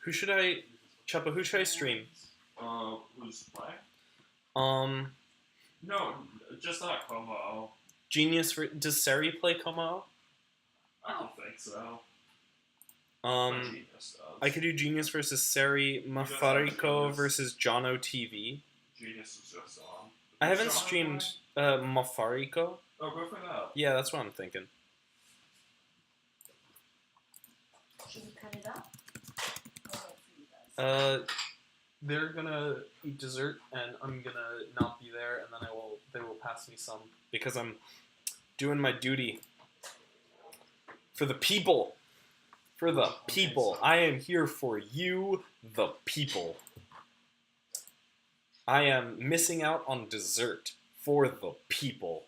Choppa, who should I stream? Who's playing? No, just not Como. Does Seri play Como? I don't think so. I could do Genius versus Seri, Mafariko versus Jono TV. Genius is just on. I haven't streamed Mafariko. Oh, go for that. Yeah, that's what I'm thinking. Should we cut it up? They're gonna eat dessert, and I'm gonna not be there, and then they will pass me some because I'm doing my duty for the people. For the people. I am here for you, the people. I am missing out on dessert for the people.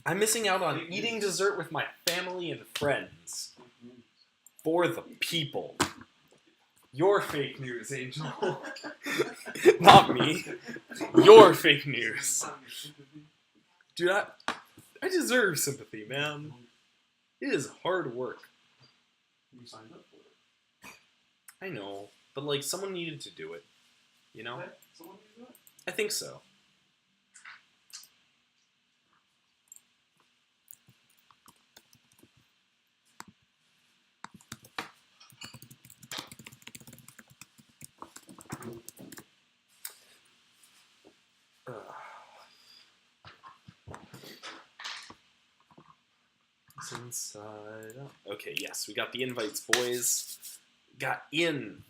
I'm missing out on eating dessert with my family and friends. For the people. Your fake news, Angel. Not me. Your fake news. Dude, I deserve sympathy, man. It is hard work. You signed up for it. I know, but like someone needed to do it. You know? Okay. Someone needed to do it? I think so. Inside. Okay, yes, we got the invites, boys. Got in.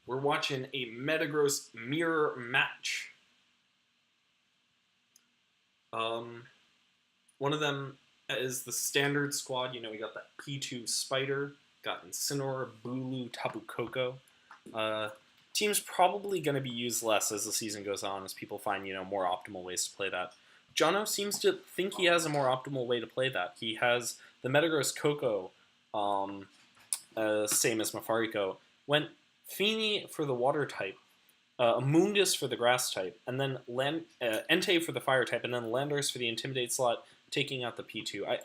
We're watching a Metagross mirror match. One of them is the standard squad. You know, we got that P2 Spider, got Incineroar, Bulu, Tapu Koko. Team's probably going to be used less as the season goes on, as people find, you know, more optimal ways to play that. Jono seems to think he has a more optimal way to play that. He has the Metagross Koko, same as Mafariko, went Feeny for the water type, Amoonguss for the grass type, and then Entei for the fire type, and then Landorus for the Intimidate slot, taking out the P2.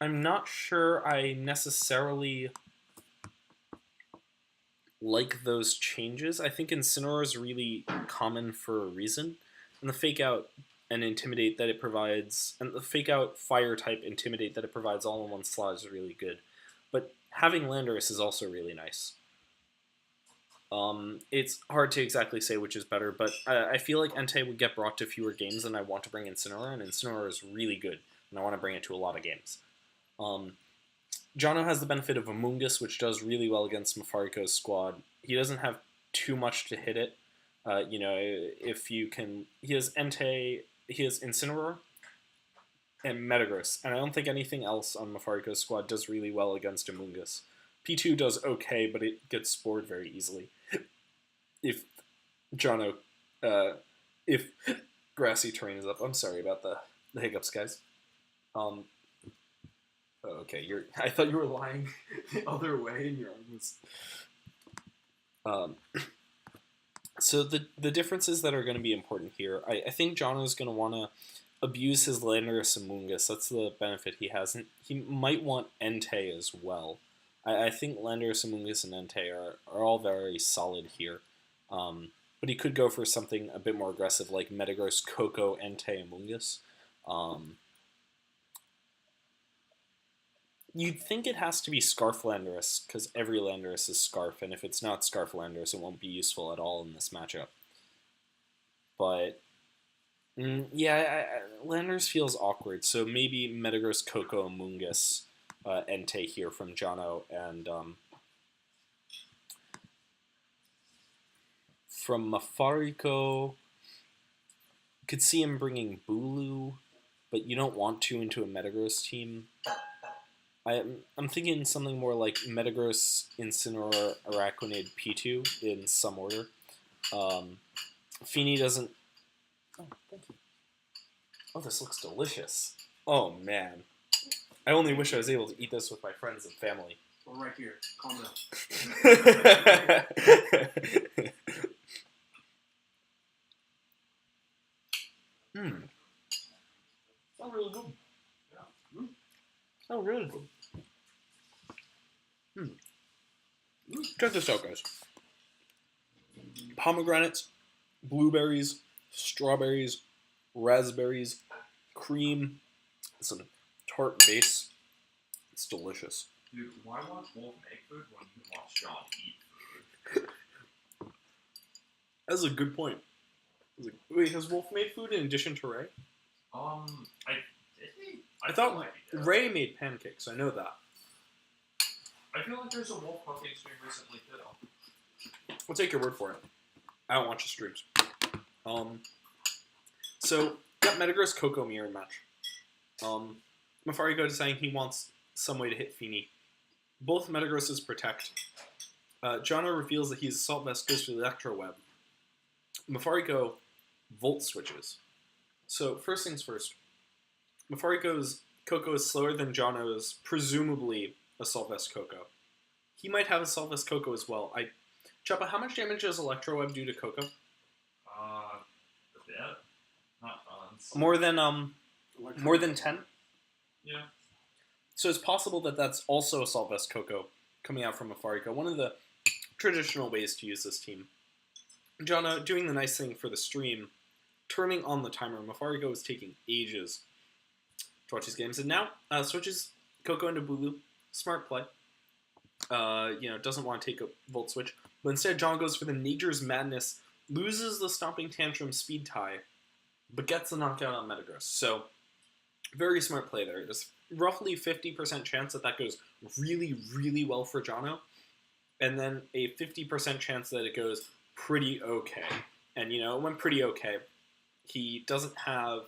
I'm not sure I necessarily like those changes. I think Incineroar is really common for a reason, and the Fake Out and Intimidate that it provides, and the Fake Out Fire type Intimidate that it provides all in one slot is really good. But having Landorus is also really nice. It's hard to exactly say which is better, but I feel like Entei would get brought to fewer games than I want to bring Incineroar, and Incineroar is really good, and I want to bring it to a lot of games. Jono has the benefit of Amoonguss, which does really well against Mafariko's squad. He doesn't have too much to hit it. You know, if you can... He has Entei, he has Incineroar, and Metagross, and I don't think anything else on Mafariko's squad does really well against Amoonguss. P2 does okay, but it gets spored very easily. If Jono... if grassy terrain is up. I'm sorry about the hiccups, guys. Okay, I thought you were lying the other way, and your arm was... So the differences that are going to be important here, I think Jono's going to want to abuse his Landorus Amoonguss. That's the benefit he has. And he might want Entei as well. I think Landorus Amoonguss and Entei are all very solid here. But he could go for something a bit more aggressive, like Metagross Koko Entei Amoonguss. You'd think it has to be Scarf Landorus, because every Landorus is Scarf, and if it's not Scarf Landorus, it won't be useful at all in this matchup. But, yeah, Landorus feels awkward, so maybe Metagross Koko Amoonguss Entei here from Jono, and from Mafariko, could see him bringing Bulu, but you don't want to into a Metagross team. I'm thinking something more like Metagross, Incineroar, Araquanid, P2 in some order. Feeny doesn't... Oh, thank you. Oh, this looks delicious. Oh, man. I only wish I was able to eat this with my friends and family. Well, right here. Calm down. Oh, really good. Yeah. Oh, really good. Check this out, guys. Pomegranates, blueberries, strawberries, raspberries, cream, some tart base. It's delicious. Dude, why watch Wolf make food when you can watch John eat food? That's a good point. Wait, has Wolf made food in addition to Ray? Did he? I feel thought like he did. Ray made pancakes. I know that. I feel like there's a Wolf cooking stream recently too. I'll take your word for it. I don't watch the streams. So, got Metagross Coco mirror match. Mafariko deciding he wants some way to hit Feeny. Both Metagrosses protect. Jono reveals that he's Assault Vest, goes for the Electro Web. Mafariko Volt switches. So, first things first. Mafariko's Coco is slower than Jono's, presumably, Assault Vest Coco. He might have Assault Vest Coco as well. Choppa, how much damage does Electro Web do to Coco? A bit. Not tons. More than 10? Yeah. So it's possible that that's also Assault Vest Coco coming out from Mafariko. One of the traditional ways to use this team. Jono doing the nice thing for the stream, turning on the timer. Mafariko is taking ages to watch these games, and now switches Coco into Bulu. Smart play. Doesn't want to take a Volt Switch, but instead John goes for the Nature's Madness, loses the Stomping Tantrum speed tie, but gets the knockout on Metagross. So, very smart play there. There's roughly 50% chance that goes really, really well for Jono, and then a 50% chance that it goes pretty okay. And, it went pretty okay. He doesn't have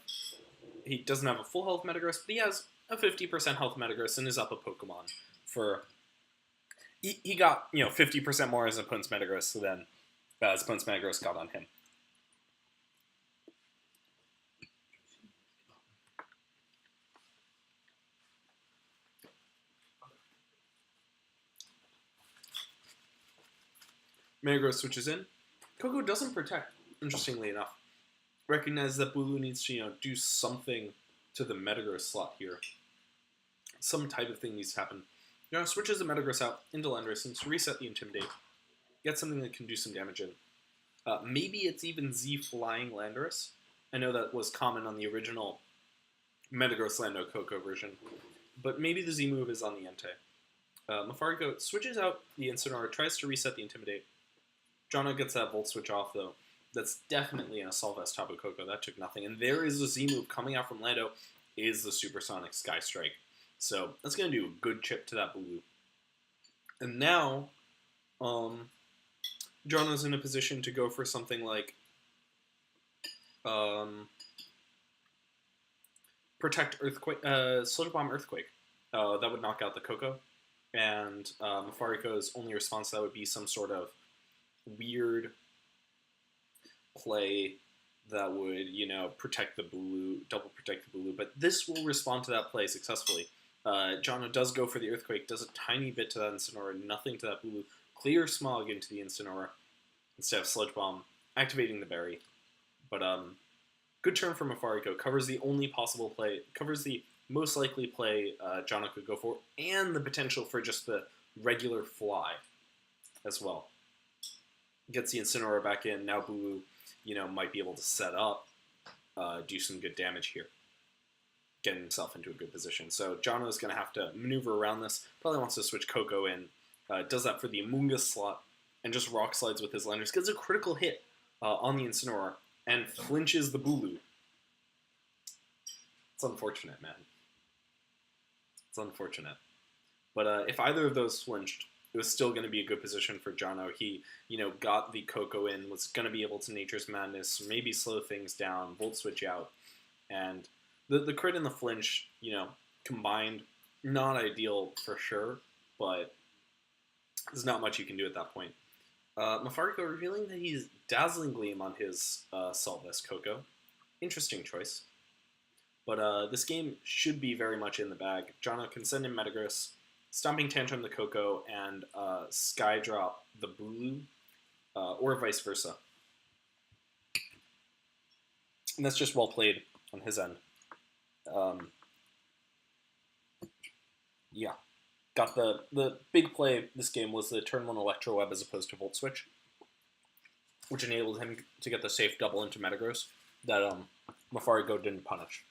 a full health Metagross, but he has a 50% health Metagross and is up a Pokemon for... He got, 50% more as opponent's Metagross than his opponent's Metagross got on him. Metagross switches in. Coco doesn't protect, interestingly enough. Recognize that Bulu needs to, do something to the Metagross slot here. Some type of thing needs to happen. Switches the Metagross out into Land Resistance to reset the Intimidate. Get something that can do some damage in. Maybe it's even Z Flying Landorus. I know that was common on the original Metagross Lando Coco version. But maybe the Z move is on the Entei. Mafariko switches out the Incineroar, tries to reset the Intimidate. Jono gets that Volt Switch off, though. That's definitely an Assault Vest Tapu Koko. That took nothing. And there is the Z move coming out from Lando, is the Supersonic Sky Strike. So that's going to do a good chip to that Bulu. And now, Jono's in a position to go for something like Protect Earthquake, Sludge Bomb Earthquake. That would knock out the Coco. And Mafariko's only response to that would be some sort of weird play that would, protect the Bulu, double protect the Bulu. But this will respond to that play successfully. Jono does go for the Earthquake, does a tiny bit to that Incineroar, nothing to that Bulu. Clear Smog into the Incineroar instead of Sludge Bomb, activating the Berry. But good turn from Mafariko, covers the only possible play, covers the most likely play Jono could go for, and the potential for just the regular fly as well. Gets the Incineroar back in, now Bulu, might be able to set up, do some good damage here. Getting himself into a good position. So Jono's going to have to maneuver around this. Probably wants to switch Coco in. Does that for the Amoonguss slot. And just Rock Slides with his Landers. Gets a critical hit on the Incineroar. And flinches the Bulu. It's unfortunate, man. It's unfortunate. But if either of those flinched, it was still going to be a good position for Jono. He, got the Coco in. Was going to be able to Nature's Madness. Maybe slow things down. Volt Switch out. And... The crit and the flinch, combined, not ideal for sure, but there's not much you can do at that point. Mafariko revealing that he's Dazzling Gleam on his Assault Vest Coco. Interesting choice. But this game should be very much in the bag. Jono can send in Metagross, Stomping Tantrum the Coco, and Sky Drop the Bulu, or vice versa. And that's just well played on his end. Yeah. Got the big play this game was the turn 1 Electro Web as opposed to Volt Switch, which enabled him to get the safe double into Metagross that Mafarico didn't punish.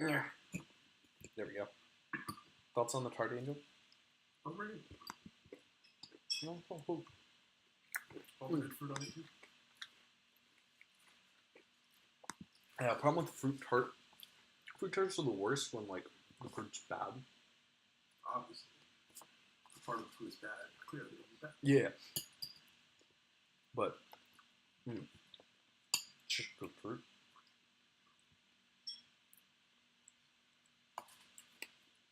Yeah. There we go. Thoughts on the Tard Angel? I'm ready. No. All the good fruit on it too. Yeah, problem with fruit tart. Fruit tarts are the worst when like the fruit's bad. Obviously. The part of the food is bad. Clearly it's bad. Yeah. But just good fruit.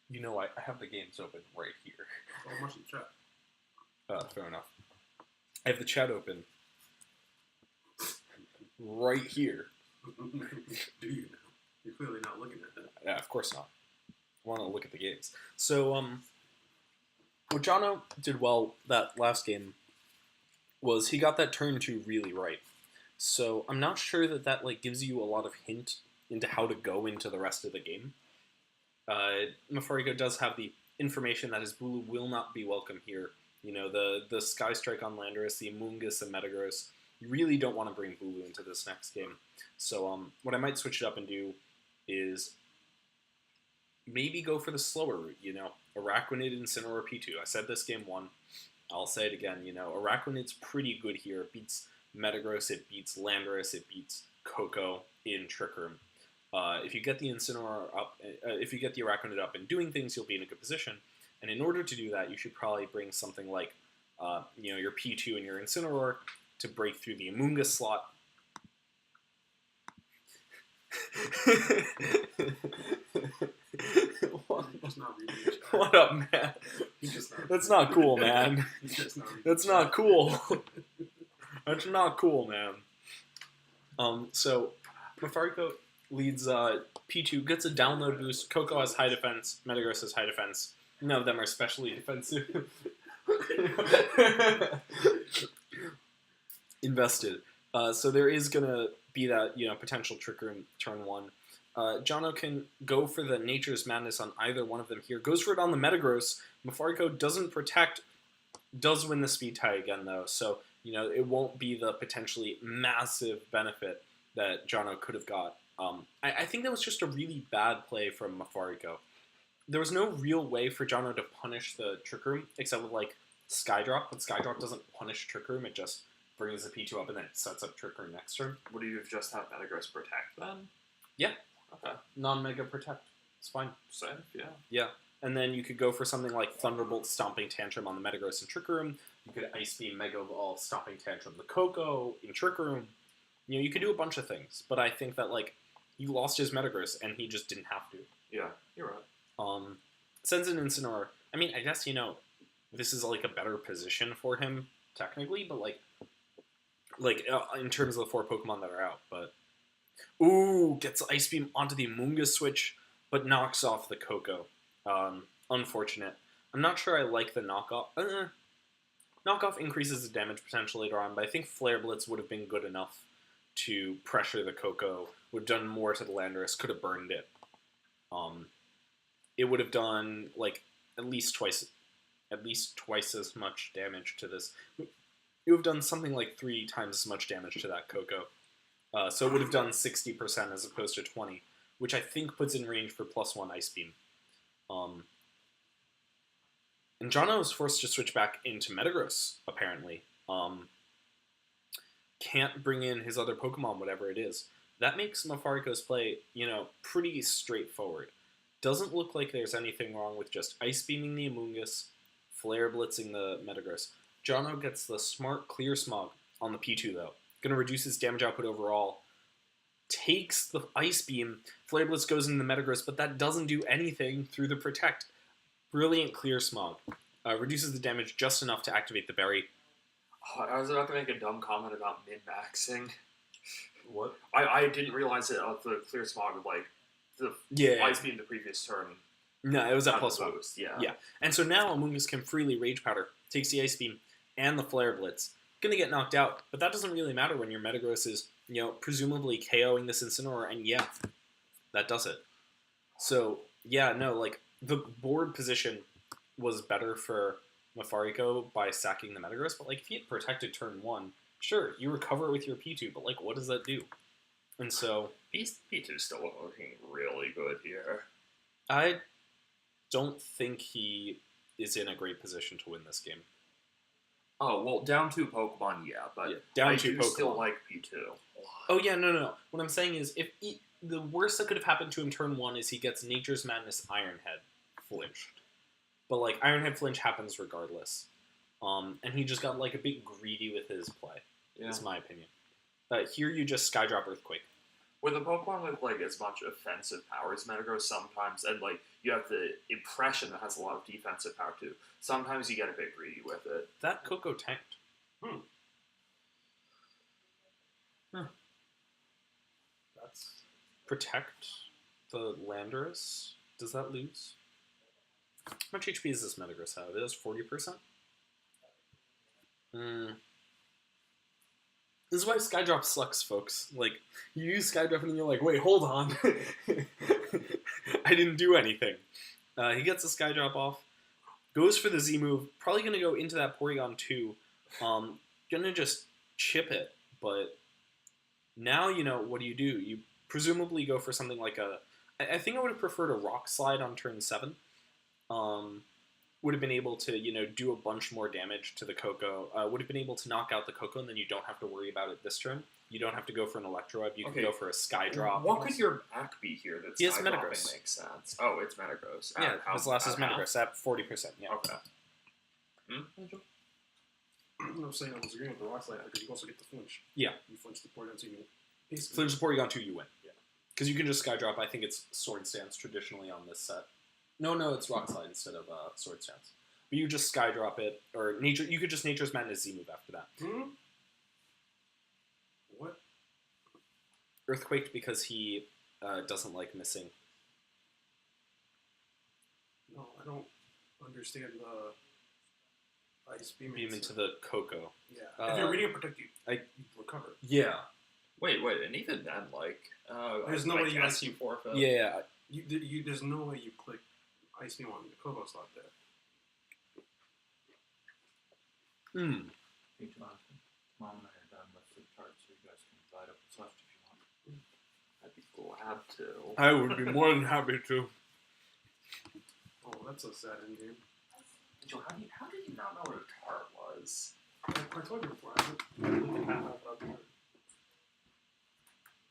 You know, I have the games open right here. Oh, much in the chat. Fair enough. I have the chat open right here. Do you now? You're clearly not looking at that. Yeah, of course not. I want to look at the games. So, what Jono did well that last game was he got that turn 2 really right. So I'm not sure that like gives you a lot of hint into how to go into the rest of the game. Mafarico does have the information that his Bulu will not be welcome here. You know, the Sky Strike on Landorus, the Amoonguss and Metagross. You really don't want to bring Bulu into this next game. So what I might switch it up and do is maybe go for the slower route, you know. Araquanid, Incineroar, P2. I said this game 1. I'll say it again, you know. Araquanid's pretty good here. It beats Metagross, it beats Landorus, it beats Koko in Trick Room. If you get the Incineroar up, if you get the Araquanid up and doing things, you'll be in a good position. And in order to do that, you should probably bring something like, you know, your P2 and your Incineroar to break through the Amoonguss slot. What up, man? That's not cool, man. That's not cool. That's not cool, man. So Mafarico leads P2, gets a download boost. Koko has high defense. Metagross has high defense. None of them are especially defensive. Invested. So there is going to be that, you know, potential Trick Room turn 1. Jono can go for the Nature's Madness on either one of them here. Goes for it on the Metagross. Mafarico doesn't protect. Does win the speed tie again, though. So, you know, it won't be the potentially massive benefit that Jono could have got. I think that was just a really bad play from Mafarico. There was no real way for Jono to punish the Trick Room, except with, like, Skydrop. But Skydrop doesn't punish Trick Room. It just brings the P2 up and then it sets up Trick Room next turn. Would you have just had Metagross protect then? Yeah. Okay. Non-Mega Protect. It's fine. Safe, yeah. Yeah. And then you could go for something like Thunderbolt Stomping Tantrum on the Metagross in Trick Room. You could Ice Beam Mega Ball Stomping Tantrum the Koko in Trick Room. You know, you could do a bunch of things. But I think that, like, he lost his Metagross and he just didn't have to. Yeah, you're right. Sends in Incineroar. I mean, I guess, you know, this is, like, a better position for him, technically, but, like in terms of the 4 Pokemon that are out, but... Ooh, gets Ice Beam onto the Amoonguss switch, but knocks off the Koko. Unfortunate. I'm not sure I like the knockoff. Knockoff increases the damage potential later on, but I think Flare Blitz would have been good enough to pressure the Koko. Would have done more to the Landorus, could have burned it. It would have done, like, at least twice as much damage to this. You have done something like 3 times as much damage to that Koko. So it would have done 60% as opposed to 20, which I think puts in range for +1 Ice Beam. And Jono is forced to switch back into Metagross, apparently. Can't bring in his other Pokemon, whatever it is. That makes Mafarico's play, you know, pretty straightforward. Doesn't look like there's anything wrong with just Ice Beaming the Amoonguss, Flare Blitzing the Metagross. Jono gets the smart Clear Smog on the P2, though. Going to reduce his damage output overall. Takes the Ice Beam. Flare Blitz goes into the Metagross, but that doesn't do anything through the Protect. Brilliant Clear Smog. Reduces the damage just enough to activate the Berry. I was about to make a dumb comment about min-maxing. What? I didn't realize that the clear smog, like, the Yeah. ice beam the previous turn. No, it was at had the +1. boost, yeah. Yeah. And so now Amoonguss can freely Rage Powder, takes the Ice Beam and the Flare Blitz. Gonna get knocked out, but that doesn't really matter when your Metagross is, presumably KOing this Incineroar, and yeah, that does it. So, yeah, no, like, the board position was better for Mafariko by sacking the Metagross, but, like, if he had protected turn 1, sure, you recover with your P2, but, like, what does that do? And so... P2's still looking really good here. I don't think he is in a great position to win this game. Oh, well, down 2 Pokemon, yeah, but Yeah, down I 2 do Pokemon. still like P2. Oh, yeah, no. What I'm saying is, the worst that could have happened to him turn 1 is he gets Nature's Madness Ironhead flinched. But, like, Ironhead flinch happens regardless. And he just got, like, a bit greedy with his play, is my opinion. Here you just Skydrop Earthquake. With a Pokemon with, like, as much offensive power as Metagross sometimes, and, like, you have the impression that has a lot of defensive power, too. Sometimes you get a bit greedy with it. That Coco tanked. That's Protect the Landorus. Does that lose? How much HP does this Metagross have? It has 40%? This is why Skydrop sucks, folks. Like, you use Skydrop and then you're like, wait, hold on. I didn't do anything. He gets the Skydrop off. Goes for the Z move. Probably going to go into that Porygon 2. Gonna just chip it. But now, what do? You presumably go for something like a... I think I would have preferred a Rock Slide on turn 7. Would have been able to, do a bunch more damage to the Coco. Would have been able to knock out the Coco, and then you don't have to worry about it this turn. You don't have to go for an Electro-Web. You can go for a Skydrop. What could your back be here that's He has Skydropping Metagross. makes sense? Oh, it's Metagross. Yeah, his last is Metagross at 40%. Yeah. Okay. I'm saying I was agreeing with the Rock Slide because you also get the flinch. Yeah. You flinch the Porygon, so you basically... Flinch the Porygon 2, you win. Yeah. Because you can just Skydrop. I think it's Sword Stance traditionally on this set. No, it's Rock Slide instead of Sword Stance. But you just Skydrop it, or Nature. You could just Nature's Madness Z move after that. What? Earthquake because he doesn't like missing. No, I don't understand the Ice Beam. Beam into the Coco. Yeah. If you're reading a Protect, you recover. Yeah. Wait, and even then, like... There's no way you... you forfeit. Yeah. There's no way you click Ice Beam on the Coco slot there. Hey, John, Mom and I are done with the chart, so you guys can divide up what's left if you want. I'd be glad to. I would be more than happy to. Oh, that's a sad end game. Joe, how did you not know what a tart was? I told you before. I looked at half of the...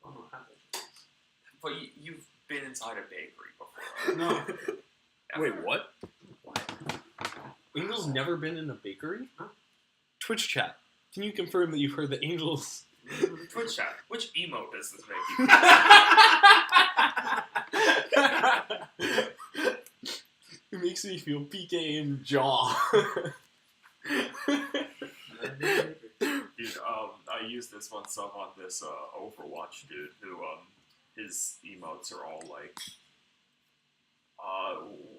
Oh, no, half of it. But you've been inside a bakery before. No. Wait, what? Angel's never been in a bakery? Huh? Twitch chat. Can you confirm that you've heard the Angels? Twitch chat. Which emote does this make you? It makes me feel PK in jaw. Dude, I used this one sub on this Overwatch dude who his emotes are all like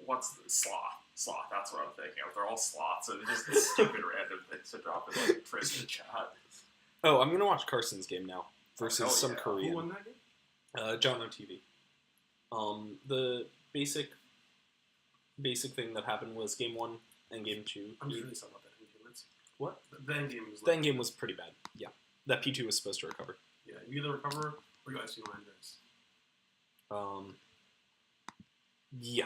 what's the sloth, that's what I'm thinking of. They're all sloths, so they're just stupid random things to drop in like Tristan chat. Oh, I'm gonna watch Carson's game now versus some yeah. Korean. Who won that game? John on TV. The basic thing that happened was game 1 and game 2. I'm just really sad about that end game. What? The end game was The end game was pretty bad. Yeah, that P2 was supposed to recover. Yeah, you either recover or you Ice Beam Landorus. Yeah.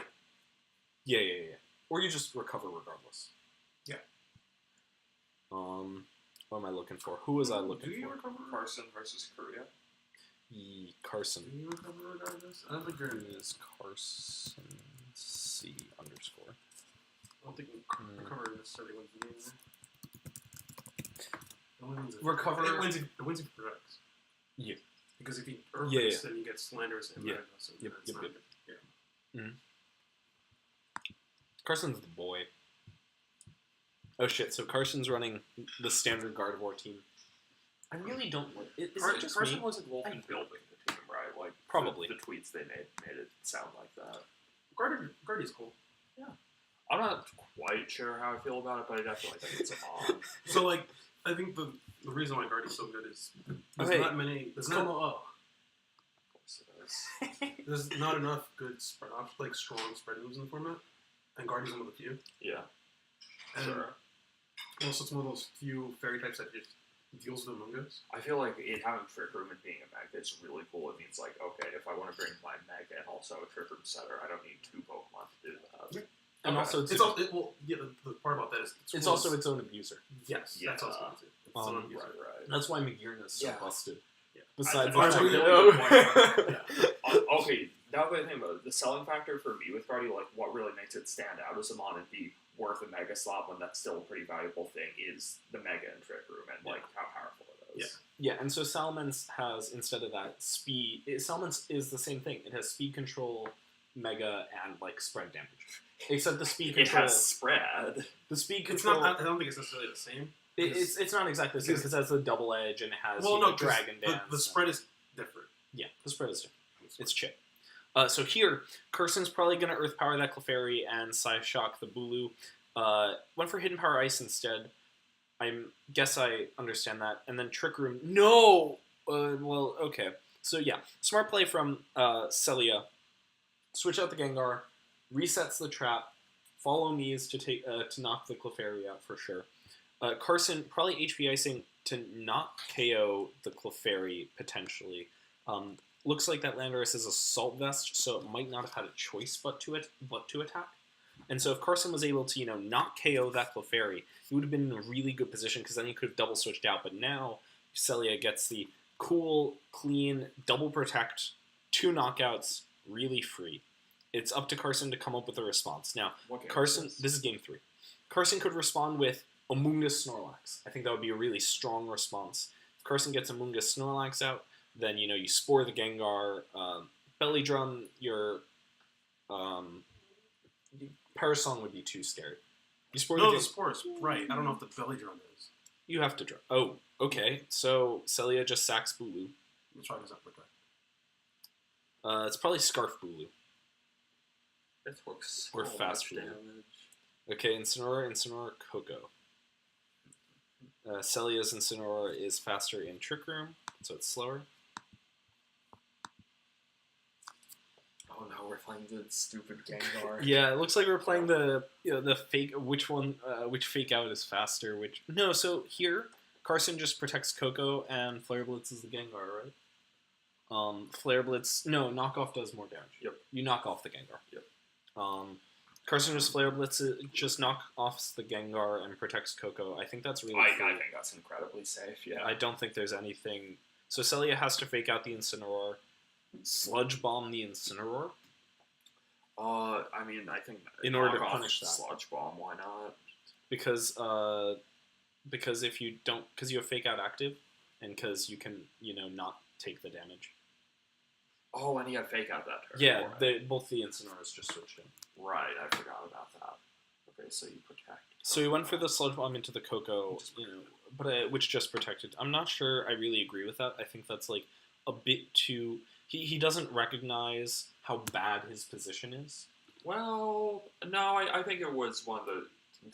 Or you just recover regardless. Yeah. What am I looking for? Who was I looking Do you for? recover? Carson versus Korea. Carson. Do you recover regardless? I don't think you're in Who is Carson C underscore? I don't think recover necessarily wins the game there. It only wins if Recover- It wins if he protects. Yeah. Because if he earthquakes, Yeah. then he gets Landorus and Yeah. Metagross, so Yep, that's yep, not yep. good. Yeah. Carson's the boy. Oh shit! So Carson's running the standard Gardevoir team. I really don't. Is it just Carson me? was involved in building the team, right? Like Probably. the tweets they made it sound like that. Guardy's cool. I'm not quite sure how I feel about it, but I definitely think it's a bomb. So like, I think the reason why Guardy's so good is there's Okay. not many. There's Come not. So it's- There's not enough good spread options, like strong spread moves in the format, and Guardy's one of the few. yeah, And sure. also, it's one of those few fairy types that just deals with Among Us. I feel like it having Trick Room and being a Mega is really cool. It means like, okay, if I want to bring my Mega and also a Trick Room setter, I don't need 2 Pokemon to do that. And Okay. also, The part about that is it's also its own abuser. yes, Yeah. that's also it. It's Um, an abuser. Right. That's why McGearna's so Yeah. busted. Yeah. Besides I- the fact I- that- Yeah. Okay, now the thing about it, the selling factor for me with Guardy, like what really makes it stand out as a mon and be worth a Mega slot when that's still a pretty valuable thing is the Mega and Trick Room and like how powerful it is. Yeah, and so Salamence has, instead of that, speed... Salamence is the same thing. It has speed control, Mega, and, like, spread damage. Except the speed It control... has spread. The speed It's control... not. I don't think it's necessarily the same. It's not exactly the same, because it has the double edge, and it has Well, you know, no, Dragon Dance. the spread is different. Yeah, the spread is different. It's chip. So here, Carson's probably going to Earth Power that Clefairy and Psyshock the Bulu. Went for Hidden Power Ice instead. Guess I understand that. And then Trick Room. No! Well, okay. So yeah, smart play from Celia. Switch out the Gengar, resets the trap, follow Mies to knock the Clefairy out for sure. Carson probably HP icing to not KO the Clefairy potentially. Looks like that Landorus is Assault Vest, so it might not have had a choice but to attack. And so if Carson was able to, not KO that Clefairy, he would have been in a really good position because then he could have double switched out. But now Celia gets the cool, clean, double protect, 2 knockouts, really free. It's up to Carson to come up with a response. Now, What game Carson, is this is game 3. Carson could respond with Amoonguss Snorlax. I think that would be a really strong response. If Carson gets Amoonguss Snorlax out, then, you spore the Gengar, Belly Drum, your Parasong would be too scary. You spore No, the the spores. Right. I don't know if the belly drum is. You have to draw. Oh, okay. So Celia just sacks Bulu. Let's try this out quickly. It's probably Scarf Bulu. It works Or so fast much food. damage. Okay, Incineroar, Coco. Celia's Incineroar is faster in Trick Room, so it's slower. Oh no, we're playing the stupid Gengar. Yeah, it looks like we're playing the fake. Which fake out is faster? No. So here, Carson just protects Coco, and Flare Blitz is the Gengar, right? Flare Blitz. No, knockoff does more damage. Yep. You knock off the Gengar. Yep. Carson just Flare Blitz, just knock off the Gengar and protects Coco. I think that's really. I free. think that's incredibly safe. Yeah. I don't think there's anything. So Celia has to fake out the Incineroar, Sludge Bomb the Incineroar. I mean, I think In order to knock off punish that. Sludge Bomb, why not? Because if you don't, because you have fake out active, and because you can not take the damage. Oh, and he had fake out that turn. Yeah, Right. both the Incineroars just switched in. Right, I forgot about that. Okay, so you protect. So he went for the Sludge Bomb into the Coco, but which just protected. I'm not sure I really agree with that. I think that's like a bit too. He doesn't recognize how bad his position is. Well, no, I think it was one of the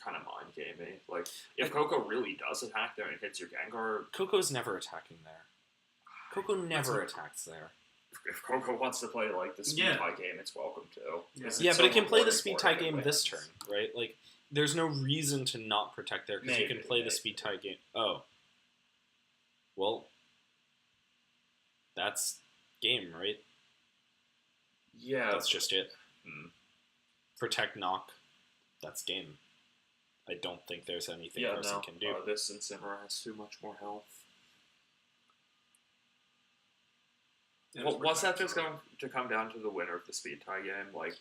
kind of mind gaming. Like, if Coco really does attack there and it hits your Gengar, Coco's never attacking there. Coco never attacks there. if Coco wants to play like the speed Yeah. tie game, it's welcome to. Yeah. It's Yeah, so but it can play the rewarding speed for tie it if it game this wins. turn, right? Like, there's no reason to not protect there because you can Maybe, play the maybe. speed tie game. Oh. Well, that's game, right? Yeah, That's just it. Hmm. Protect, knock. That's game. I don't think there's anything yeah, Carson no. can do. This Incineroar has too much more health. Yeah, Well, it's what's that protect, just going to come down to the winner of the speed tie game? Like,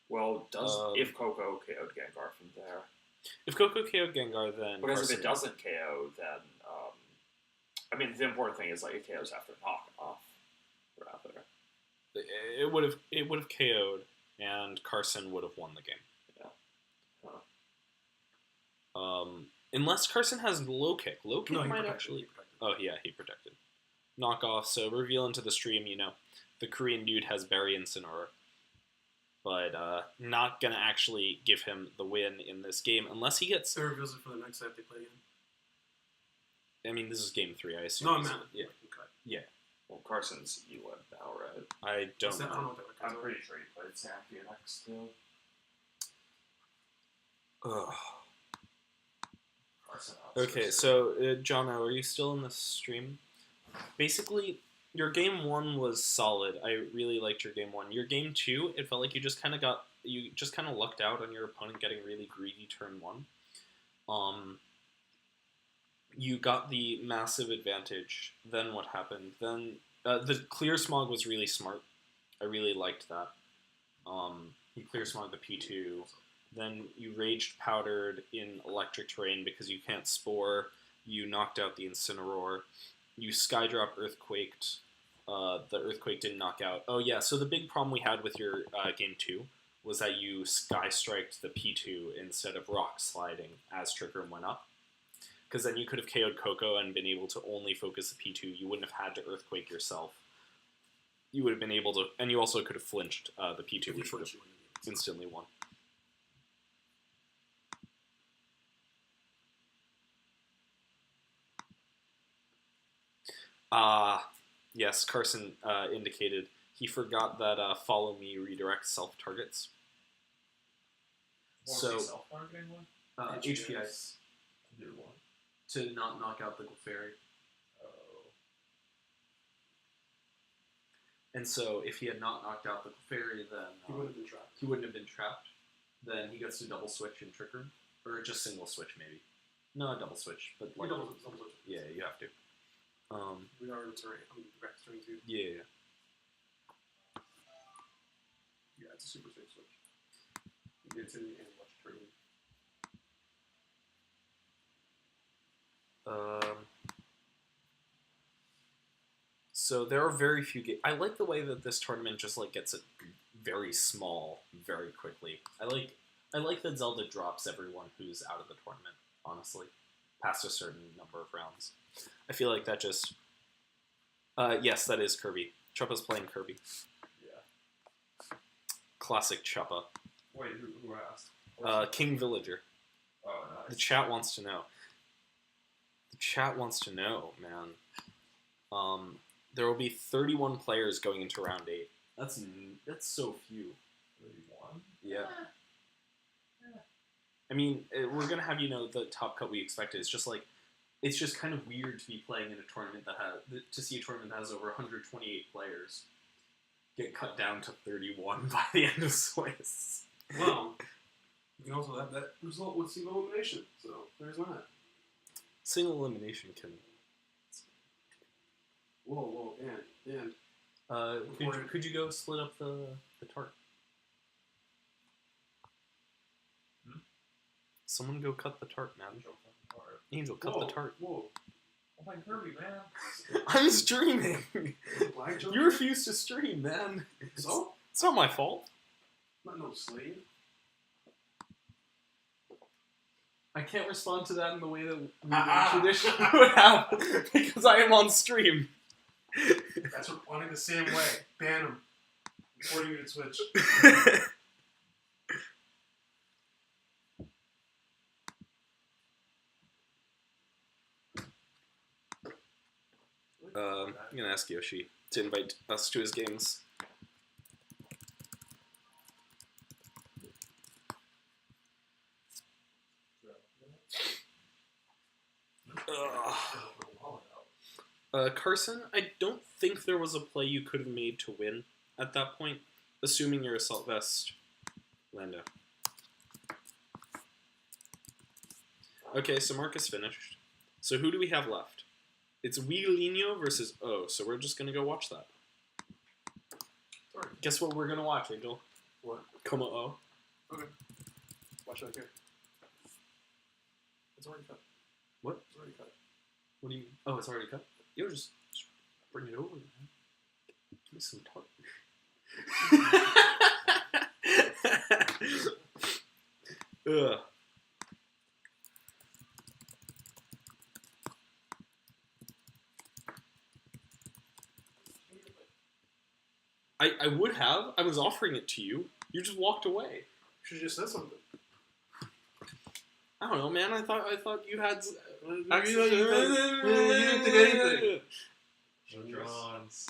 well, if Coco KO'd Gengar from there? If Coco KO'd Gengar, then Because Carson, if it doesn't KO, then I mean, the important thing is like it KOs after knock off, rather. it would have KO'd, and Carson would have won the game. Yeah. Unless Carson has low kick. Low kick No, he might protected, actually... he protected. Oh, yeah, he protected. Knock off, so reveal into the stream, the Korean dude has Barry and Sonora. But not going to actually give him the win in this game unless he gets... So reveals it for the next set they play again. I mean, this is game 3, I assume. No, I'm not. Yeah. Okay. Well, Carson's you went now, right? I don't I don't know know. what that I'm records pretty sure he played Sanford next still. Ugh. Carson. Okay, so, Jono, are you still in the stream? Basically, your game 1 was solid. I really liked your game 1. Your game 2, it felt like you just kind of lucked out on your opponent getting really greedy turn 1. You got the massive advantage. Then what happened? Then the clear smog was really smart. I really liked that. He clear smog the P2. Then you raged powdered in electric terrain because you can't spore. You knocked out the Incineroar. You skydrop earthquaked. The earthquake didn't knock out. Oh yeah, so the big problem we had with your game 2 was that you sky striked the P2 instead of rock sliding as Trick Room went up. Because then you could have KO'd Coco and been able to only focus the P2. You wouldn't have had to earthquake yourself. You would have been able to, and you also could have flinched the P2, If you which would flinch, have you win. instantly won. Yes, Carson indicated he forgot that follow me redirects self-targets. So, self-targeting one? HPIs. Do one. To not knock out the Clefairy. Oh. And so, if he had not knocked out the Clefairy, then He would have been trapped. he wouldn't have been trapped. Then he gets to double switch in Trick Room. Or just single switch, maybe. No, double switch. But We like, double switch. yeah, you have to. We are in terrain. Back to turn 2. Yeah. Yeah, it's a super safe switch. You get to the end and watch turn. So there are very few games. I like the way that this tournament just like gets it very small very quickly. I like that Zelda drops everyone who's out of the tournament. Honestly, past a certain number of rounds, I feel like that just. Yes, that is Kirby. Chuppa's playing Kirby. Yeah. Classic Chuppa. Wait, who asked? King Villager. Oh, The nice. chat wants to know. The chat wants to know, man. There will be 31 players going into round 8. That's so few. 31? Yeah. I mean, we're gonna have the top cut we expected. It's just kind of weird to be playing in a tournament to see a tournament that has over 128 players get cut down to 31 by the end of Swiss. Well, you can also have that result with single elimination. So there's that. Single elimination can. Whoa, and. Could you go split up the tart? Someone go cut the tart, man. Angel, cut the tart. Whoa. I'm playing Kirby, man. I'm streaming. Black You refuse to stream, man. So? It's not my fault. Not no slave. I can't respond to that in the way that we traditionally would have because I am on stream. That's responding the same way. Ban him. Before you get switch. I'm gonna ask Yoshi to invite us to his games. Carson, I don't think there was a play you could have made to win at that point, assuming you're Assault Vest Lando. Okay, so Mark is finished. So who do we have left? It's Wheelino versus O, so we're just gonna go watch that. Sorry. Guess what we're gonna watch, Angel? What? Coma O. Okay. Watch right here. It's already cut. What? It's already cut. What do you mean? Oh, it's already cut? Yo, just bring it over, man. Give me some tart. Ugh. I would have. I was offering it to you. You just walked away. You should have just said something. I don't know, man. I thought you had. You didn't think anything. Neurons.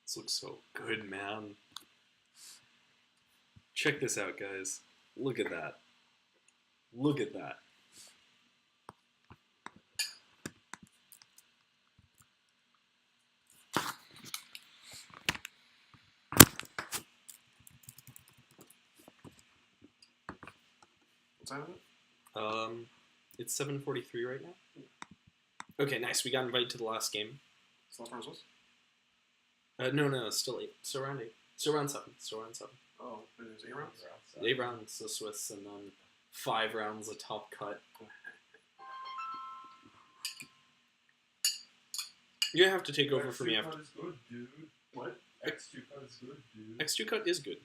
This looks so good, man. Check this out, guys. Look at that. Look at that. What time is it? It's 7:43 right now. Okay, nice. We got invited to the last game. Still Francis? No, it's still 8. Still round 8. Still round 7. Still round 7. Oh, there's 8 rounds? 8 rounds the Swiss, and then 5 rounds the top cut. You're gonna have to take over for me after. X2 cut is good, dude. What? X2 cut is good, dude. X2 cut is good.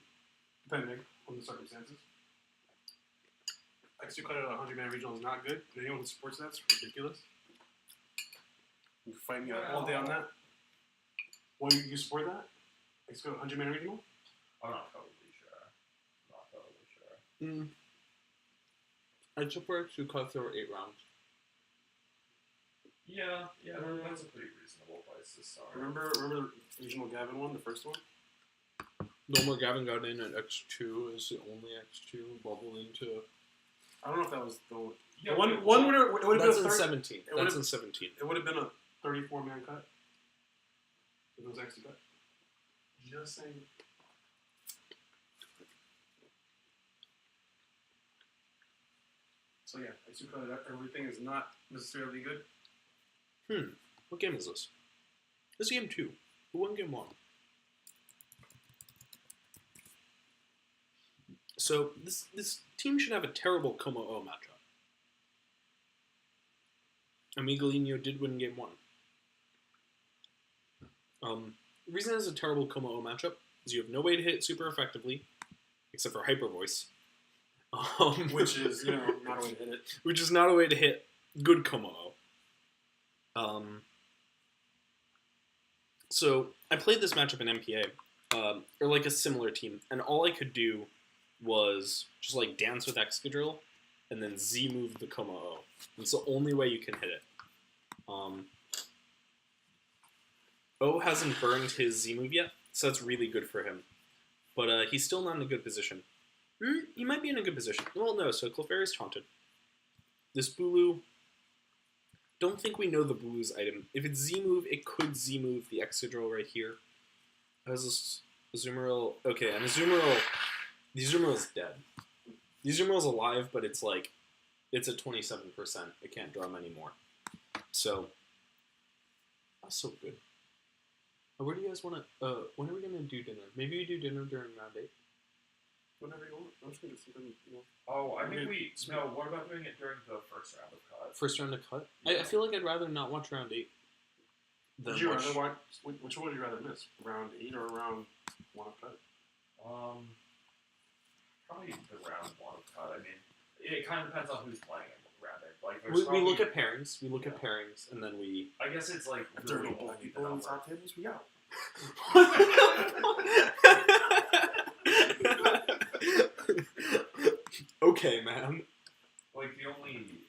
Depending on the circumstances. X2 cut at 100-man regional is not good. And anyone who supports that's ridiculous. You fight me all day on that. Well, you support that? X2 cut 100-man regional? I'm not totally sure. I'd support X2 cut for 8 rounds. Yeah, that's a pretty reasonable place to start. Remember the regional Gavin one, the first one? No more Gavin got in at X2 is the only X2 bubble into. I don't know if that was the one. Yeah, One would have been That's a in 30, 17. it That's would've- in 17. It would have been a 34-man cut. If it was X2 cut. Just saying. So yeah, X2 cut, everything is not necessarily good. What game is this? This is game 2. Who won game 1? So this team should have a terrible Como-O matchup. Amigolino did win game 1. The reason it's a terrible Como-O matchup is you have no way to hit it super effectively, except for Hyper Voice. Which is, not a way to hit it. Which is not a way to hit good Como-O. So I played this matchup in MPA, or like a similar team, and all I could do was just like dance with Excadrill, and then Z move the Como-O. It's the only way you can hit it. O hasn't burned his Z move yet, so that's really good for him. But he's still not in a good position. He might be in a good position. Well, no, so Clefairy's taunted. This Bulu... Don't think we know the Bulu's item. If it's Z move, it could Z move the Excadrill right here. Has this Azumarill... Okay, and Azumarill... The Azumarill's dead. The Azumarill's alive, but it's like... It's at 27%. It can't draw him anymore. So... That's so good. Where do you guys want to... when are we going to do dinner? Maybe we do dinner during round 8? Whatever you want. I'm just going to see them, Oh, I think what about doing it during the first round of cut? First round of cut? Yeah. I feel like I'd rather not watch round 8. Than Would you watch... rather watch, which one would you rather miss? Round 8 or round 1 of cut? Probably the round 1 of cut. I mean, it kind of depends on who's playing it round 8. Like, We there's look at pairings. We look at pairings, and then we... I guess it's like If there are really no black only the people on the number. top tables, we out. Okay, man. Like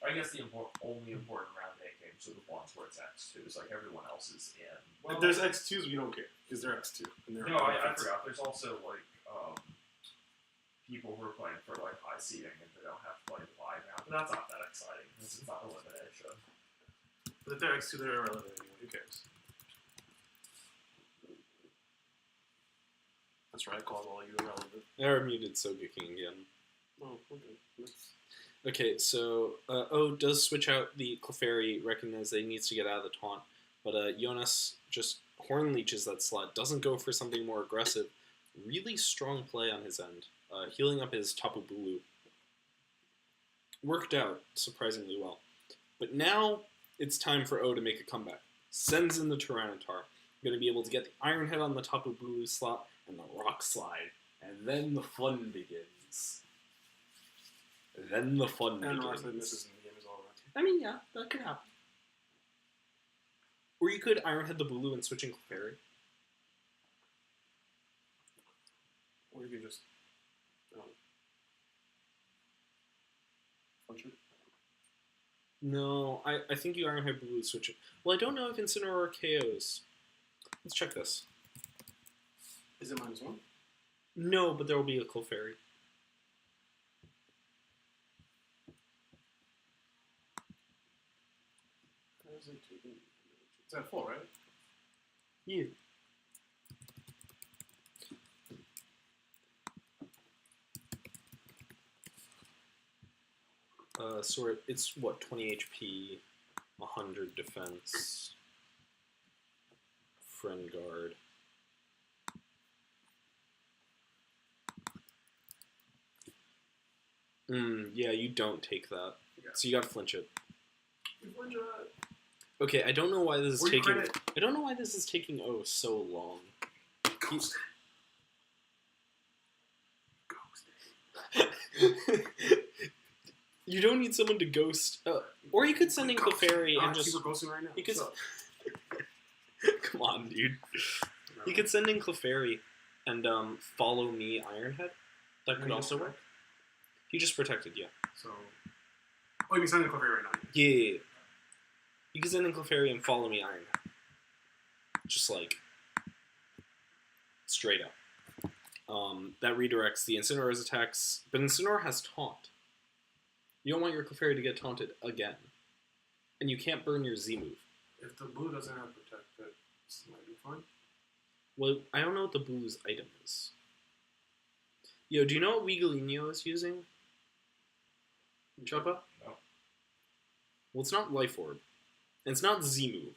I guess the only important round 8 games are the ones where it's X2s. Like everyone else is in. If there's X2s, we don't care because they're X2. And they're No, I forgot. There's also like people who are playing for like high seeding and they don't have to play the live now. But that's not that exciting. This is not elimination. But if they're X2, they're irrelevant anyway. Who cares? That's right. I called all you irrelevant. They're muted Sogeking again. Oh, okay. That's... Okay, so does switch out the Clefairy, recognize that he needs to get out of the taunt, but Jonas just Horn leeches that slot, doesn't go for something more aggressive. Really strong play on his end. Healing up his Tapu Bulu. Worked out surprisingly well. But now it's time for O to make a comeback. Sends in the Tyranitar. Going to be able to get the Iron Head on the Tapu Bulu slot and the Rock Slide. And then the fun begins. And Rockslide misses and the game is all around. I mean, yeah, that could happen. Or you could Iron Head the Bulu and switch in Clefairy. Or you can just punch it. No, I think you Iron Head Bulu switch it. Well, I don't know if Incineroar KOs. Let's check this. Is it -1? No, but there will be a Clefairy. How is it taking? It's at full, right? Yeah. So it's what, 20 HP, 100 defense, friend guard. Yeah, you don't take that. Yeah. So you gotta flinch it. Flinch Okay, I don't know why this is Or you taking. credit. I don't know why this is taking so long. Ghost. You don't need someone to ghost. Or you could send in Clefairy and just. Keep ghosting right now. You could. What's Come on, dude. up? You could send in Clefairy and follow me Ironhead. That could And also just work. He just protected, yeah. So, you can send the Clefairy right now. Yeah. You can send in Clefairy and follow me Ironhead. Just like straight up. That redirects the Incineroar's attacks, but Incineroar has taunt. You don't want your Clefairy to get taunted again. And you can't burn your Z move. If the blue doesn't have protect, that might be fine. Well, I don't know what the blue's item is. Yo, do you know what Wigglyinho is using? Choppa? No. Well, it's not Life Orb. And it's not Z move.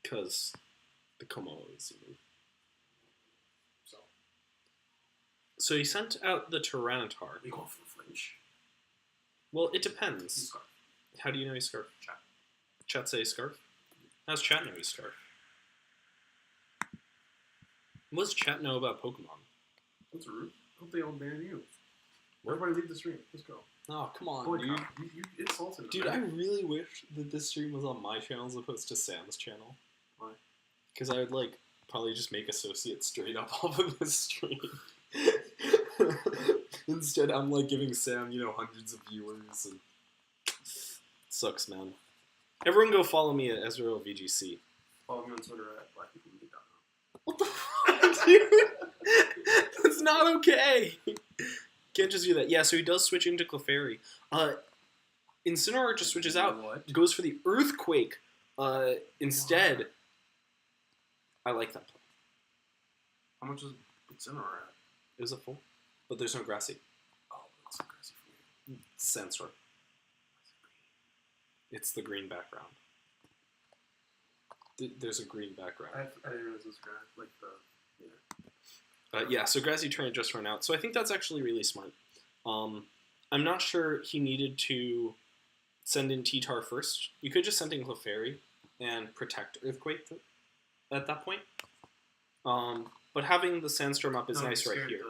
Because the Komo is Z move. So he sent out the Tyranitar. We go for the flinch. Well, it depends. He's got How do you know he's Scarf? Chat. Chat say Scarf? How's Chat know he's Scarf? What does Chat know about Pokemon? That's rude. Hope they all ban you. Everybody leave the stream. Let's go. Oh, come on, Holy dude. cow. You insulted Dude, them. I really wish that this stream was on my channel as opposed to Sam's channel. Why? Because I would, like, probably just make associates straight up off of this stream. Instead, I'm, like, giving Sam, hundreds of viewers, and sucks, man. Everyone go follow me at Ezreal VGC. Follow me on Twitter at blackpeoplemedia.com. What the fuck, dude? That's not okay. Can't just do that. Yeah, so he does switch into Clefairy. Incineroar just switches out. What? Goes for the Earthquake instead. I like that play. How much is Incineroar at? It was a full, but there's no Grassy. Oh, that's aggressive for you. Sandstorm. It's the green background. There's a green background. I didn't realize it was grass. Like the. Yeah, so Grassy Train just ran out. So I think that's actually really smart. I'm not sure he needed to send in T-Tar first. You could just send in Clefairy and protect Earthquake at that point. But having the Sandstorm up is No, nice I'm right scared here.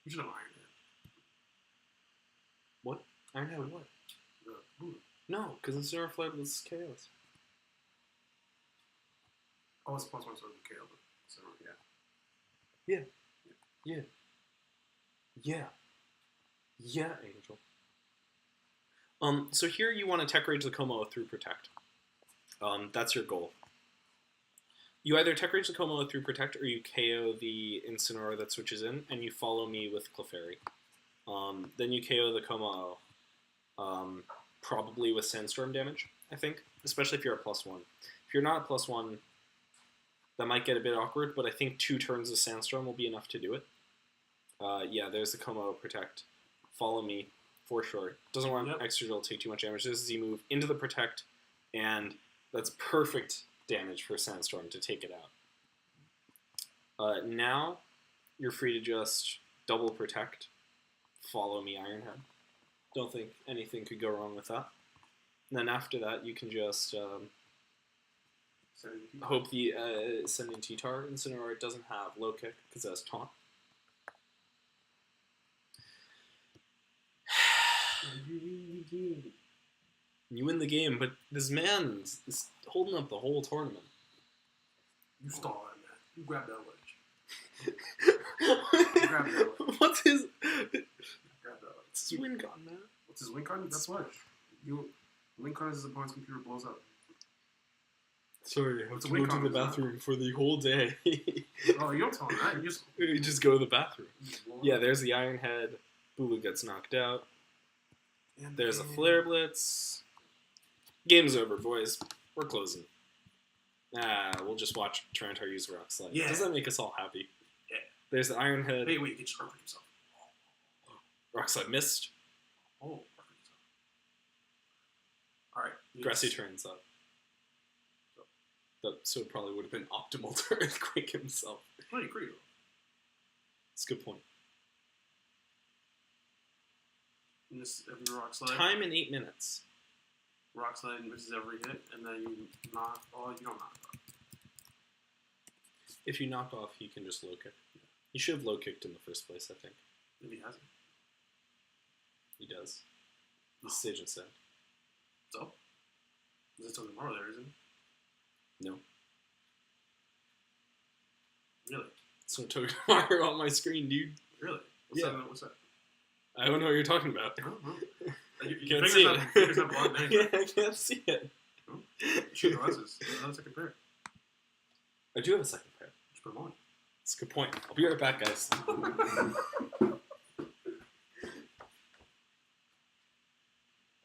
You should have Iron Head. What? Ironhead what? The blue. No, because Incineroar Flare was chaos. Oh, it's +1, so it's KO. So, yeah. Yeah, Angel. So here you want to Tech Rage the Como through Protect. That's your goal. You either Tech Rage the Como through Protect, or you KO the Incineroar that switches in, and you follow me with Clefairy. Then you KO the Como, probably with Sandstorm damage, I think. Especially if you're a +1. If you're not a +1, that might get a bit awkward, but I think 2 turns of Sandstorm will be enough to do it. Yeah, there's the Como Protect. Follow me, for sure. Doesn't want extra to take too much damage. There's Z move into the Protect, and That's perfect damage for Sandstorm to take it out. Now, you're free to just double protect. Follow me, Ironhead. Don't think anything could go wrong with that. And then after that, you can just hope the Ascending T-Tar Incineroar doesn't have low kick because that's taunt. You win the game, but this man is holding up the whole tournament. You stall that, man. You grab that ledge. Grab that ledge. What's his... Grab that ledge. It's his win con, man. What's his win con? That's ledge. Win con is his opponent's computer blows up. Sorry, I have What's to a go win to con the is that? bathroom for the whole day. Oh, you don't tell him that. You just... You just go to the bathroom. Yeah, there's the Ironhead. Bulu gets knocked out. And There's a Flare Blitz. Game's over, boys. We're closing. We'll just watch Tarantar use Rock Slide. Yeah. Does that make us all happy? Yeah. There's the Ironhead. Wait, he gets hurt himself. Rock Slide missed. Oh, hurt himself. Alright. Grassy turns up. So it probably would have been optimal to Earthquake himself. Pretty agree. That's a good point. And this every rock slide. Time in 8 minutes. Rock slide misses every hit, and then you knock. Oh, you don't knock off. If you knock off, he can just low kick. He should have low kicked in the first place, I think. Maybe he hasn't. He does. He's Sage and Sand. So? There's still tomorrow there, isn't it? No. Really? It's no token marker on my screen, dude. Really? Yeah. What's that? I don't know what you're talking about. I don't know. You can't see it. Fingers not blocked there. Yeah, I can't see it. Shoot glasses. That's a compare. I do have a second pair. Just put them on. That's a good point. I'll be right back, guys.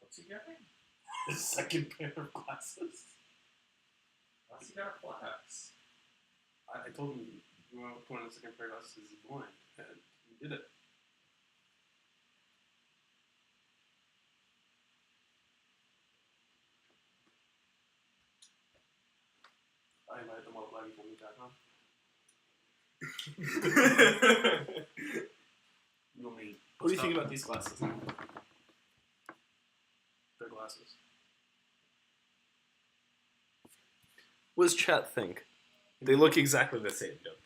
What's he getting? A second pair of glasses. What's he got flags? I told him you want to put on a second pair of glasses because he's blind, and he did it. I invited them all black from me.com. You want me to What do you think about these glasses? their glasses? What does chat think? They look exactly the same, don't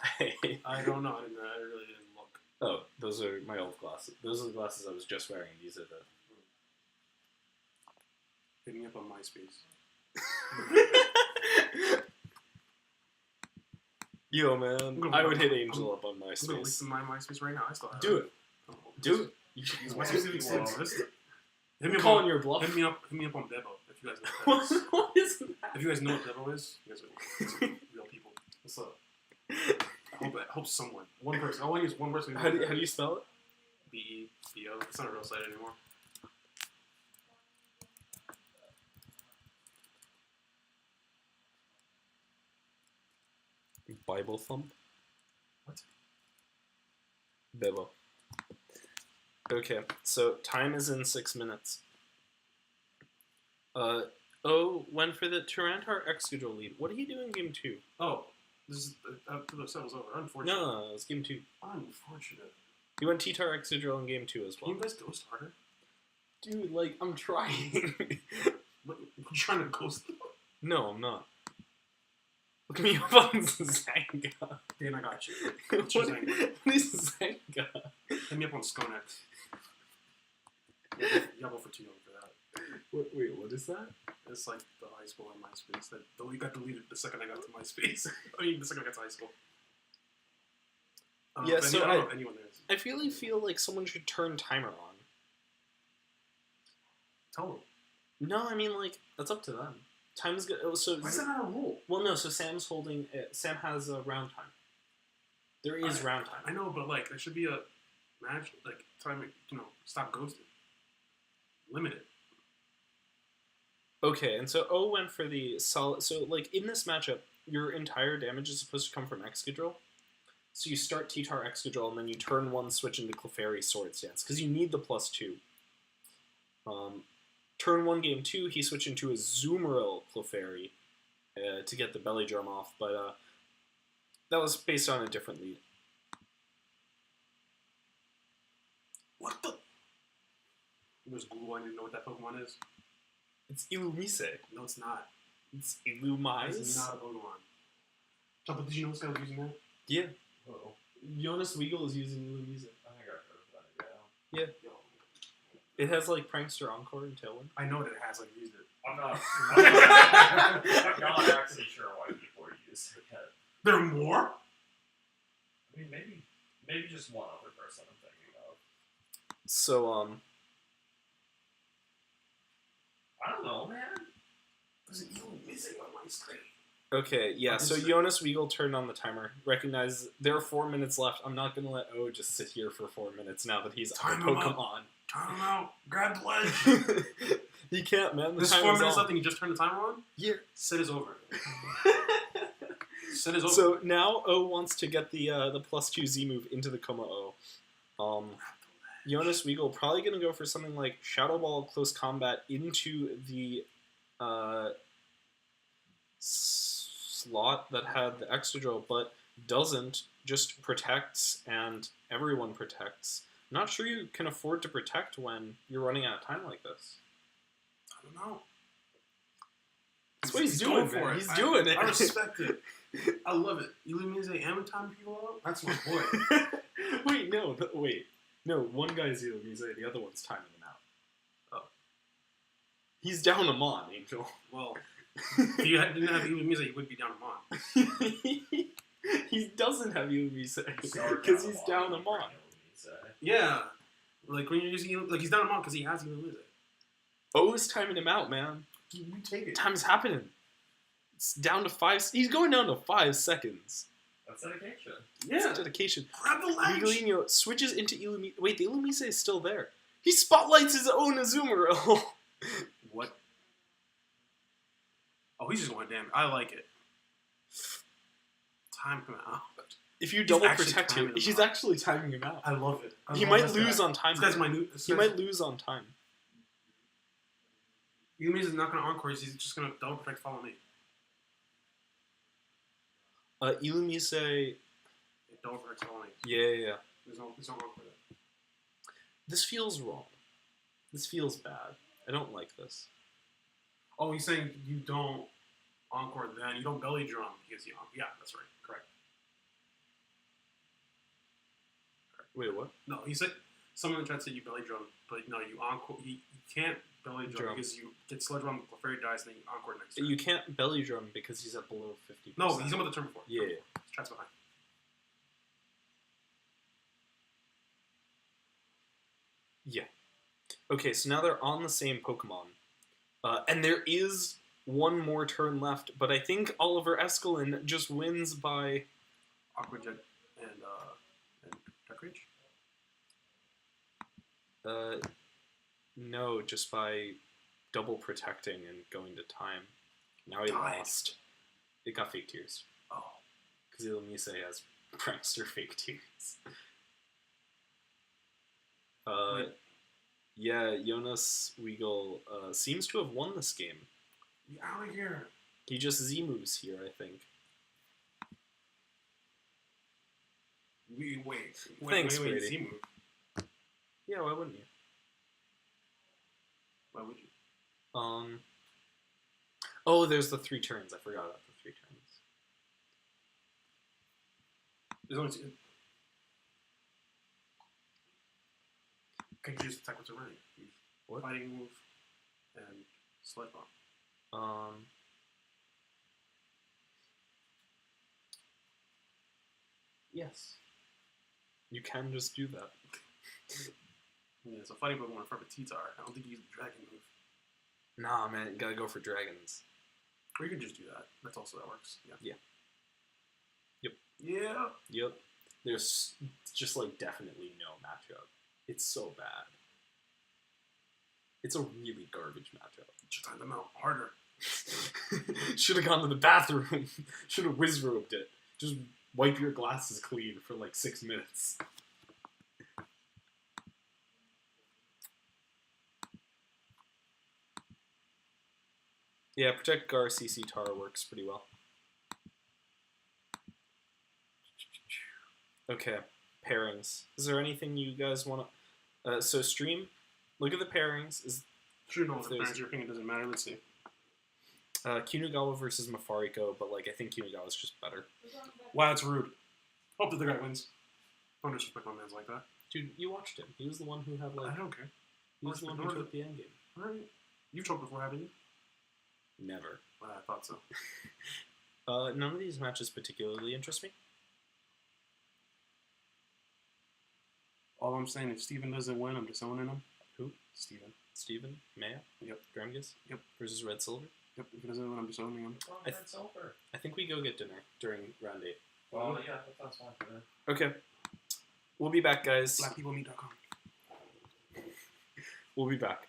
they? I don't know. I really didn't look. Oh, those are my old glasses. Those are the glasses I was just wearing. These are the... Hit me up on MySpace. Yo, man. I would hit Angel up on I'm going to MySpace. link my MySpace right now. I still have Do it. Oh, Do it. Is MySpace even still exist? Hit me I'm up calling on, your bluff. hit me up on Bebo if you guys know what that is. What is that? If you guys know what Bebo is, you guys are real people. What's up? I hope someone, one person. I want to use one person. How do you spell it? BEBO. It's not a real site anymore. Bible thump? What? Bebo. Okay, so time is in 6 minutes. Went for the Tarantar Exegol lead. What are you doing in game 2? Oh, this is the set was over. Unfortunate. No, it's game 2. Unfortunate. You went T-Tar Exegol in game 2 as Can well. you guys ghost harder? Dude, like, I'm trying. What, you trying to ghost them? No, I'm not. Look me up on Zanga. Dan, I got you. what, your Zanga? what is Zanga? Hit me up on Skonex. Y'all go for too young for that. Wait, what is that? It's like the high school on MySpace. That though you got deleted the second I got to MySpace. I mean, the second I got to high school. Yeah, I so don't know if anyone there is. I really feel like someone should turn timer on. Tell them. No, I mean, like, that's up to them. Time's good. Oh, so Why is that not a rule? well, no. So Sam's holding. Sam has a round time. There is round time. I know, but like there should be a match like time. Stop ghosting. Limit it. Okay, and so O went for the solid. So like in this matchup, your entire damage is supposed to come from Excadrill. So you start T-Tar Excadrill, and then you turn one, switch into Clefairy Swords Dance because you need the +2. Turn 1, game 2, he switched into a Zoomeril Clefairy, to get the belly drum off, but that was based on a different lead. What the? It was Google. I didn't know what that Pokemon is. It's Illumise. No, it's not. It's It's Illumise. not a Pokemon. Chopper, did you know this guy was using that? Yeah. Uh-oh. Jonas Weagle is using Illumise. I think I heard of that, yeah. Yo, It has like Prankster Encore and Tailwind. I know what it has. Like used it. I'm not actually sure why people are using it. There are more. I mean, maybe just one other person I'm thinking of. So I don't know, man. There's an evil missing on my screen. okay, yeah. I'm So just- Jonas Weagle turned on the timer. Recognize there are 4 minutes left. I'm not gonna let O just sit here for 4 minutes now that he's on Time him up. Pokemon. Turn him out. Grab the ledge. He can't, man. The There's timer's 4 minutes on. left and you just turned the timer on? Yeah. Set is over. Set is over. So now O wants to get the +2 Z move into the Coma O. Jonas Weagle probably gonna go for something like Shadow Ball close combat into the slot that had the extra drill, but doesn't, just protects and everyone protects. Not sure you can afford to protect when you're running out of time like this. I don't know. That's what he's doing, going man. for it. He's doing it. I respect it. I love it. Illumise and time people out? That's my boy. Wait, wait. No, one guy's Illumise, the other one's timing him out. Oh. He's down a Mon, Angel. Well, if you didn't have Illumise, you would be down a Mon. He doesn't have Illumise Start because down he's a down a lot, Mon. Yeah. Like when you're using, like he's down a Mon because he has Illumise. O's timing him out, man. You take it. Time's happening. It's down to 5. He's going down to 5 seconds. That's dedication. That's Yeah. dedication. Grab the ledge. Vigolino switches into Illumise. Wait, the Illumise is still there. He spotlights his own Azumarill. What? Oh, he's just going damn. I like it. Time him out. If you double actually protect him, timing him he's out. actually timing him out. I love it. I He love might this lose guy. on time. This guy's my new. He might lose on time. Illumise is not going to encore. He's just going to double protect. Follow me. Illumise, Double protect. Follow me. yeah. There's no wrong for that. This feels wrong. This feels bad. I don't like this. Oh, he's saying you don't encore then. You don't belly drum because you. Yeah, that's right. Correct. Wait, what? No, he said someone in the chat said you belly drum, but no, you encore. You can't belly drum, Drum. because you get sludge drum, Clefairy dies, and then you encore next turn. You can't belly drum because he's at below 50%. No, he's on the turn before. Yeah. Chat's behind. Yeah. Okay, so now they're on the same Pokemon. And there is one more turn left, but I think Oliver Escalin just wins by... Aqua Jet and Duck Reach. No, just by double protecting and going to time. Now he Died. lost. It got fake tears. Oh. Because Illumise has prankster fake tears. Wait. Yeah, Jonas Weagle seems to have won this game. Get out of here. He just Z moves here, I think. Wait. Thanks, Brady. Z move. Yeah, why wouldn't you? Why would you? Oh, there's the 3 turns. I forgot about the 3 turns. There's only two. Can you just attack what's running? What? Fighting move and sled bomb. Yes. You can just do that. Yeah, so fighting Pokemon in front of a T-Tar. I don't think you use the dragon move. Nah, man, you gotta go for dragons. Or you can just do that. That's also that works. Yeah. Yeah. Yep. Yeah. Yep. There's just like definitely no matchup. It's so bad. It's a really garbage matchup. Should time them out harder. Should have gone to the bathroom. Should have whiz-robed it. Just wipe your glasses clean for like 6 minutes. Yeah, Protect Gar CC Tara works pretty well. Okay, pairings. Is there anything you guys want to... so stream, look at the pairings. Sure, no, If the there's- parents, your opinion doesn't matter. Let's see. Kinugawa versus Mafariko, but like I think Kinugawa's just better. Wow, that's rude. Hope that the guy wins. Don't disrespect my man's like that. Dude, you watched him. He was the one who had I like... don't care. He was the one who Respect- took the endgame. Alright. You've choked before, haven't you? Never. Well, I thought so. None of these matches particularly interest me. All I'm saying, if Steven doesn't win, I'm disowning him. Who? Steven. Steven? Maya? Yep. Dramgus? Yep. Versus Red Silver? Yep, if he doesn't win, I'm disowning him. Oh, I that's over. I think we go get dinner during round 8. Well, yeah, that's fine for them. Okay. We'll be back, guys. BlackPeopleMeet.com. We'll be back.